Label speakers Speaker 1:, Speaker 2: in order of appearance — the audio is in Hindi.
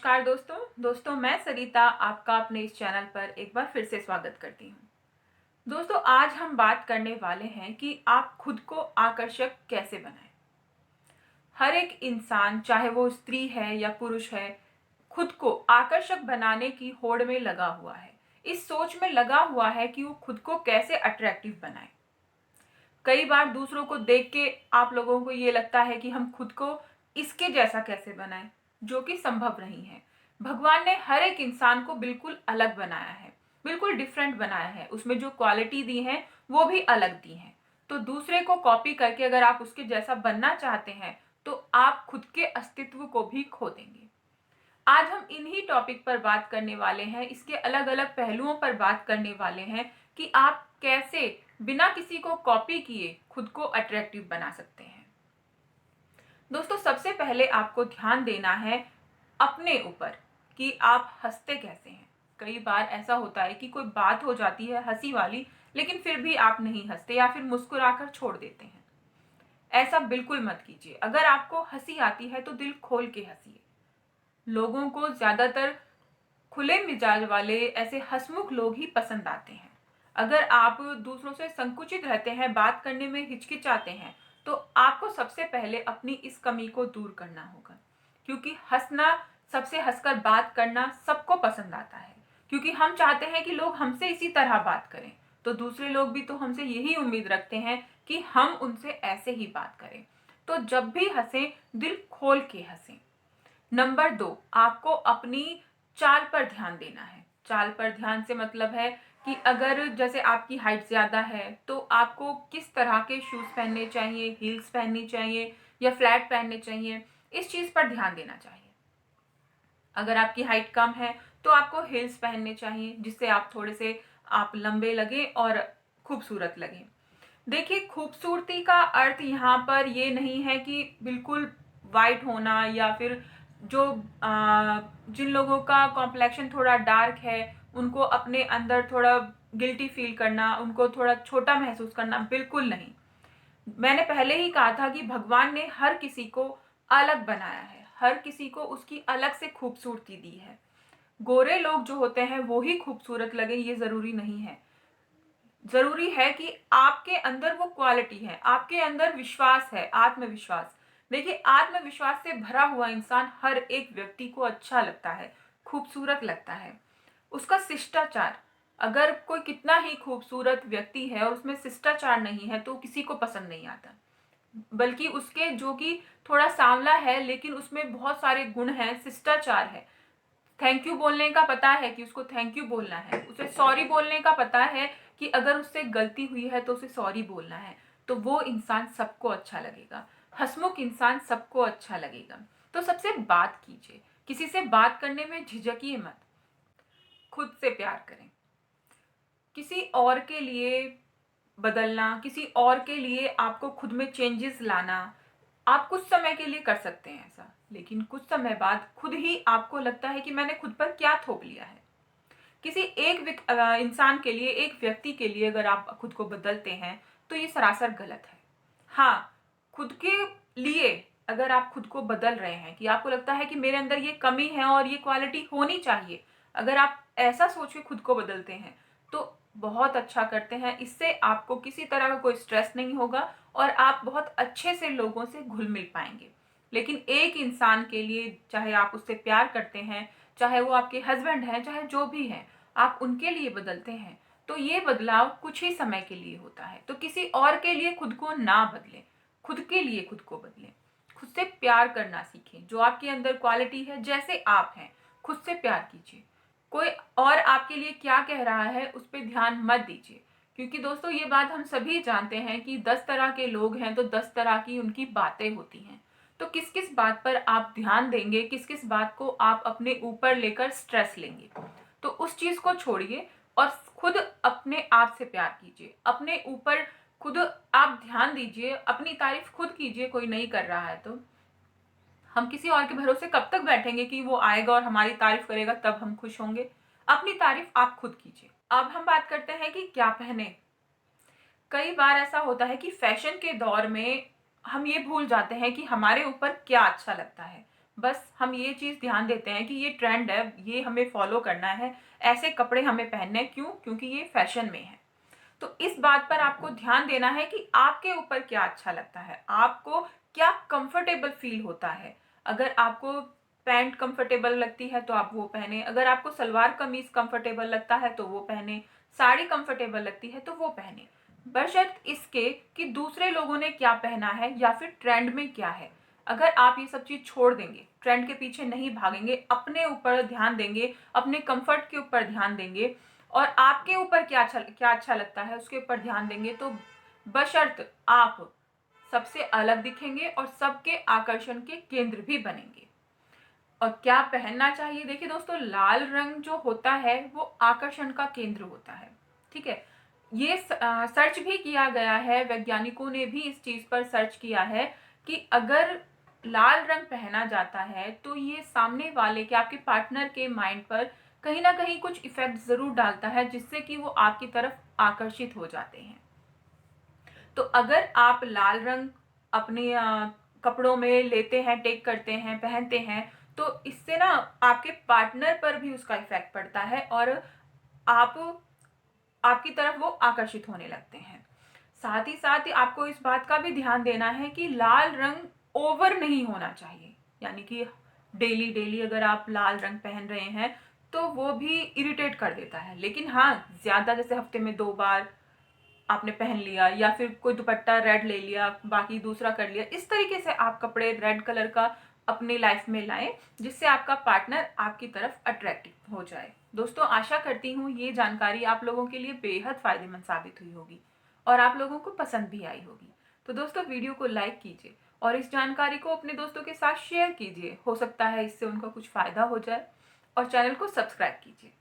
Speaker 1: नमस्कार दोस्तों मैं सरिता आपका अपने इस चैनल पर एक बार फिर से स्वागत करती हूँ। दोस्तों आज हम बात करने वाले हैं कि आप खुद को आकर्षक कैसे बनाएं। हर एक इंसान चाहे वो स्त्री है या पुरुष है, खुद को आकर्षक बनाने की होड़ में लगा हुआ है। इस सोच में लगा हुआ है कि वो खुद को कैसे अट्रैक्टिव बनाए। कई बार दूसरों को देख के आप लोगों को ये लगता है कि हम खुद को इसके जैसा कैसे बनाएं, जो कि संभव नहीं है। भगवान ने हर एक इंसान को बिल्कुल अलग बनाया है, बिल्कुल डिफरेंट बनाया है। उसमें जो क्वालिटी दी है वो भी अलग दी है। तो दूसरे को कॉपी करके अगर आप उसके जैसा बनना चाहते हैं तो आप खुद के अस्तित्व को भी खो देंगे। आज हम इन्हीं टॉपिक पर बात करने वाले हैं, इसके अलग अलग पहलुओं पर बात करने वाले हैं कि आप कैसे बिना किसी को कॉपी किए खुद को अट्रैक्टिव बना सकते हैं। दोस्तों सबसे पहले आपको ध्यान देना है अपने ऊपर कि आप हंसते कैसे हैं। कई बार ऐसा होता है कि कोई बात हो जाती है हंसी वाली, लेकिन फिर भी आप नहीं हंसते या फिर मुस्कुराकर छोड़ देते हैं। ऐसा बिल्कुल मत कीजिए। अगर आपको हंसी आती है तो दिल खोल के हंसिए। लोगों को ज्यादातर खुले मिजाज वाले ऐसे हंसमुख लोग ही पसंद आते हैं। अगर आप दूसरों से संकुचित रहते हैं, बात करने में हिचकिचाते हैं, तो आपको सबसे पहले अपनी इस कमी को दूर करना होगा। क्योंकि हंसना, सबसे हंसकर बात करना सबको पसंद आता है। क्योंकि हम चाहते हैं कि लोग हमसे इसी तरह बात करें, तो दूसरे लोग भी तो हमसे यही उम्मीद रखते हैं कि हम उनसे ऐसे ही बात करें। तो जब भी हंसें, दिल खोल के हंसें। नंबर 2, आपको अपनी चाल पर ध्यान देना है। चाल पर ध्यान से मतलब है कि अगर जैसे आपकी हाइट ज़्यादा है तो आपको किस तरह के शूज़ पहनने चाहिए, हील्स पहननी चाहिए या फ्लैट पहनने चाहिए, इस चीज़ पर ध्यान देना चाहिए। अगर आपकी हाइट कम है तो आपको हील्स पहनने चाहिए, जिससे आप थोड़े से आप लंबे लगे और खूबसूरत लगे। देखिए, खूबसूरती का अर्थ यहाँ पर ये नहीं है कि बिल्कुल वाइट होना या फिर जो जिन लोगों का कॉम्प्लेक्शन थोड़ा डार्क है उनको अपने अंदर थोड़ा गिल्टी फील करना, उनको थोड़ा छोटा महसूस करना, बिल्कुल नहीं। मैंने पहले ही कहा था कि भगवान ने हर किसी को अलग बनाया है, हर किसी को उसकी अलग से खूबसूरती दी है। गोरे लोग जो होते हैं वो ही खूबसूरत लगे ये जरूरी नहीं है। जरूरी है कि आपके अंदर वो क्वालिटी है, आपके अंदर विश्वास है, आत्मविश्वास। देखिए, आत्मविश्वास से भरा हुआ इंसान हर एक व्यक्ति को अच्छा लगता है, खूबसूरत लगता है। उसका शिष्टाचार, अगर कोई कितना ही खूबसूरत व्यक्ति है और उसमें शिष्टाचार नहीं है तो किसी को पसंद नहीं आता। बल्कि उसके जो कि थोड़ा सांवला है लेकिन उसमें बहुत सारे गुण हैं, शिष्टाचार है, थैंक यू बोलने का पता है कि उसको थैंक यू बोलना है, उसे सॉरी बोलने का पता है कि अगर उससे गलती हुई है तो उसे सॉरी बोलना है, तो वो इंसान सबको अच्छा लगेगा। हंसमुख इंसान सबको अच्छा लगेगा। तो सबसे बात कीजिए, किसी से बात करने में झिझकिए मत, खुद से प्यार करें। किसी और के लिए बदलना, किसी और के लिए आपको खुद में चेंजेस लाना, आप कुछ समय के लिए कर सकते हैं ऐसा, लेकिन कुछ समय बाद खुद ही आपको लगता है कि मैंने खुद पर क्या थोप लिया है। किसी एक इंसान के लिए, एक व्यक्ति के लिए अगर आप खुद को बदलते हैं तो ये सरासर गलत है। हाँ, खुद के लिए अगर आप खुद को बदल रहे हैं कि आपको लगता है कि मेरे अंदर ये कमी है और ये क्वालिटी होनी चाहिए, अगर आप ऐसा सोच के खुद को बदलते हैं तो बहुत अच्छा करते हैं। इससे आपको किसी तरह का कोई स्ट्रेस नहीं होगा और आप बहुत अच्छे से लोगों से घुल मिल पाएंगे। लेकिन एक इंसान के लिए, चाहे आप उससे प्यार करते हैं, चाहे वो आपके हस्बैंड हैं, चाहे जो भी हैं, आप उनके लिए बदलते हैं तो ये बदलाव कुछ ही समय के लिए होता है। तो किसी और के लिए खुद को ना बदलें, खुद के लिए खुद को बदलें। खुद से प्यार करना सीखें। जो आपके अंदर क्वालिटी है, जैसे आप हैं, खुद से प्यार कीजिए। कोई और आपके लिए क्या कह रहा है उस पर ध्यान मत दीजिए। क्योंकि दोस्तों ये बात हम सभी जानते हैं कि 10 तरह के लोग हैं तो 10 तरह की उनकी बातें होती हैं। तो किस किस बात पर आप ध्यान देंगे, किस किस बात को आप अपने ऊपर लेकर स्ट्रेस लेंगे, तो उस चीज को छोड़िए और खुद अपने आप से प्यार कीजिए। अपने ऊपर खुद आप ध्यान दीजिए, अपनी तारीफ खुद कीजिए। कोई नहीं कर रहा है तो हम किसी और के भरोसे कब तक बैठेंगे कि वो आएगा और हमारी तारीफ करेगा तब हम खुश होंगे। अपनी तारीफ आप खुद कीजिए। अब हम बात करते हैं कि क्या पहने। कई बार ऐसा होता है कि फैशन के दौर में हम ये भूल जाते हैं कि हमारे ऊपर क्या अच्छा लगता है। बस हम ये चीज़ ध्यान देते हैं कि ये ट्रेंड है, ये हमें फॉलो करना है, ऐसे कपड़े हमें पहनने हैं। क्यों? क्योंकि ये फैशन में है। तो इस बात पर आपको ध्यान देना है कि आपके ऊपर क्या अच्छा लगता है, आपको क्या कंफर्टेबल फील होता है। अगर आपको पैंट कंफर्टेबल लगती है तो आप वो पहने, अगर आपको सलवार कमीज कंफर्टेबल लगता है तो वो पहने, साड़ी कंफर्टेबल लगती है तो वो पहने, बशर्त इसके कि दूसरे लोगों ने क्या पहना है या फिर ट्रेंड में क्या है। अगर आप ये सब चीज छोड़ देंगे, ट्रेंड के पीछे नहीं भागेंगे, अपने ऊपर ध्यान देंगे, अपने कंफर्ट के ऊपर ध्यान देंगे और आपके ऊपर क्या अच्छा लगता है उसके ऊपर ध्यान देंगे, तो बशर्त आप सबसे अलग दिखेंगे और सबके आकर्षण के केंद्र भी बनेंगे। और क्या पहनना चाहिए? देखिए दोस्तों, लाल रंग जो होता है वो आकर्षण का केंद्र होता है। ठीक है, ये सर्च भी किया गया है, वैज्ञानिकों ने भी इस चीज पर सर्च किया है कि अगर लाल रंग पहना जाता है तो ये सामने वाले के, आपके पार्टनर के माइंड पर कहीं ना कहीं कुछ इफेक्ट जरूर डालता है, जिससे कि वो आपकी तरफ आकर्षित हो जाते हैं। तो अगर आप लाल रंग अपने कपड़ों में लेते हैं, टेक करते हैं, पहनते हैं, तो इससे ना आपके पार्टनर पर भी उसका इफेक्ट पड़ता है और आप आपकी तरफ वो आकर्षित होने लगते हैं। साथ ही साथ आपको इस बात का भी ध्यान देना है कि लाल रंग ओवर नहीं होना चाहिए। यानी कि डेली डेली अगर आप लाल रंग पहन रहे हैं तो वो भी इरिटेट कर देता है। लेकिन हाँ, ज्यादा जैसे हफ्ते में 2 बार आपने पहन लिया या फिर कोई दुपट्टा रेड ले लिया, बाकी दूसरा कर लिया, इस तरीके से आप कपड़े रेड कलर का अपनी लाइफ में लाएं, जिससे आपका पार्टनर आपकी तरफ अट्रैक्टिव हो जाए। दोस्तों, आशा करती हूँ ये जानकारी आप लोगों के लिए बेहद फायदेमंद साबित हुई होगी और आप लोगों को पसंद भी आई होगी। तो दोस्तों, वीडियो को लाइक कीजिए और इस जानकारी को अपने दोस्तों के साथ शेयर कीजिए। हो सकता है इससे उनका कुछ फायदा हो जाए। और चैनल को सब्सक्राइब कीजिए।